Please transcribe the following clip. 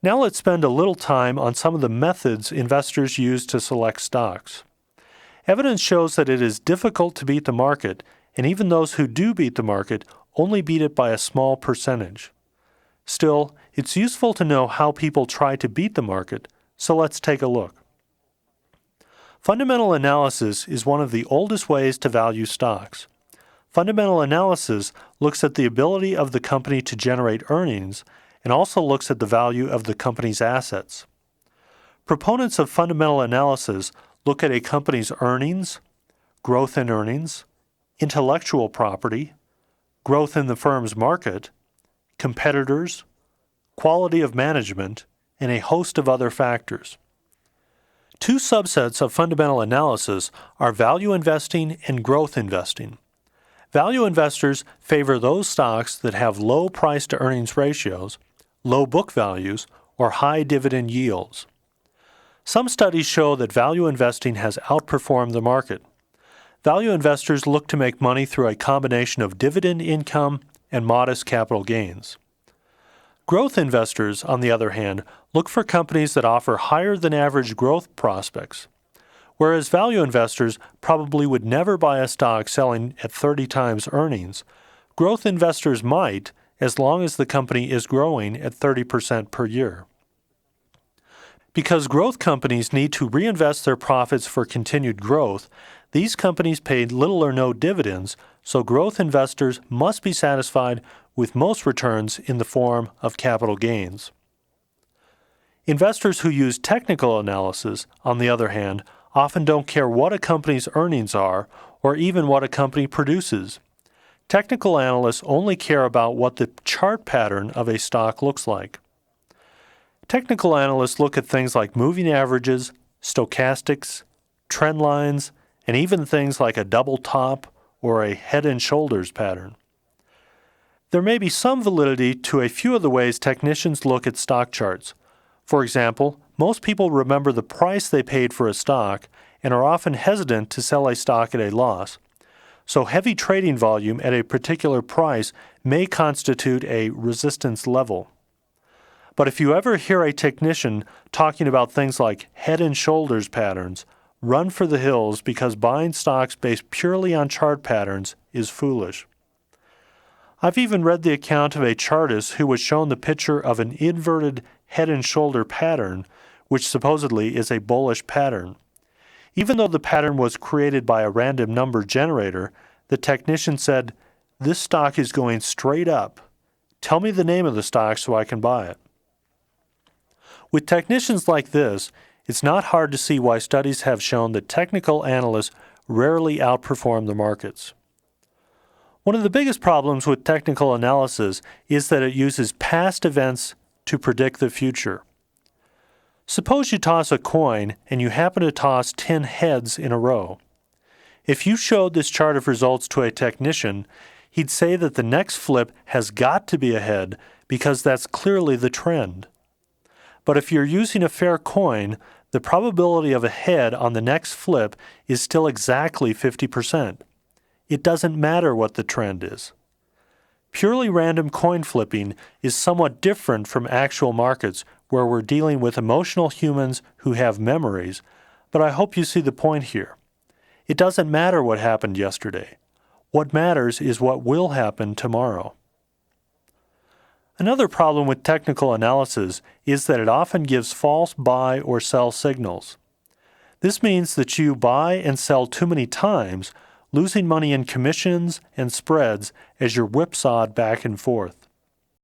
Now let's spend a little time on some of the methods investors use to select stocks. Evidence shows that it is difficult to beat the market, and even those who do beat the market only beat it by a small percentage. Still, it's useful to know how people try to beat the market, so let's take a look. Fundamental analysis is one of the oldest ways to value stocks. Fundamental analysis looks at the ability of the company to generate earnings and also looks at the value of the company's assets. Proponents of fundamental analysis look at a company's earnings, growth in earnings, intellectual property, growth in the firm's market, competitors, quality of management, and a host of other factors. Two subsets of fundamental analysis are value investing and growth investing. Value investors favor those stocks that have low price-to-earnings ratios, low book values, or high dividend yields. Some studies show that value investing has outperformed the market. Value investors look to make money through a combination of dividend income and modest capital gains. Growth investors, on the other hand, look for companies that offer higher-than-average growth prospects. Whereas value investors probably would never buy a stock selling at 30 times earnings, growth investors might, as long as the company is growing at 30% per year. Because growth companies need to reinvest their profits for continued growth, these companies paid little or no dividends, so growth investors must be satisfied with most returns in the form of capital gains. Investors who use technical analysis, on the other hand, often don't care what a company's earnings are or even what a company produces. Technical analysts only care about what the chart pattern of a stock looks like. Technical analysts look at things like moving averages, stochastics, trend lines, and even things like a double top or a head and shoulders pattern. There may be some validity to a few of the ways technicians look at stock charts. For example, most people remember the price they paid for a stock and are often hesitant to sell a stock at a loss. So heavy trading volume at a particular price may constitute a resistance level. But if you ever hear a technician talking about things like head and shoulders patterns, run for the hills because buying stocks based purely on chart patterns is foolish. I've even read the account of a chartist who was shown the picture of an inverted head and shoulder pattern, which supposedly is a bullish pattern. Even though the pattern was created by a random number generator, the technician said, "This stock is going straight up. Tell me the name of the stock so I can buy it." With technicians like this, it's not hard to see why studies have shown that technical analysts rarely outperform the markets. One of the biggest problems with technical analysis is that it uses past events to predict the future. Suppose you toss a coin and you happen to toss 10 heads in a row. If you showed this chart of results to a technician, he'd say that the next flip has got to be a head because that's clearly the trend. But if you're using a fair coin, the probability of a head on the next flip is still exactly 50%. It doesn't matter what the trend is. Purely random coin flipping is somewhat different from actual markets where we're dealing with emotional humans who have memories, but I hope you see the point here. It doesn't matter what happened yesterday. What matters is what will happen tomorrow. Another problem with technical analysis is that it often gives false buy or sell signals. This means that you buy and sell too many times, losing money in commissions and spreads as you're whipsawed back and forth.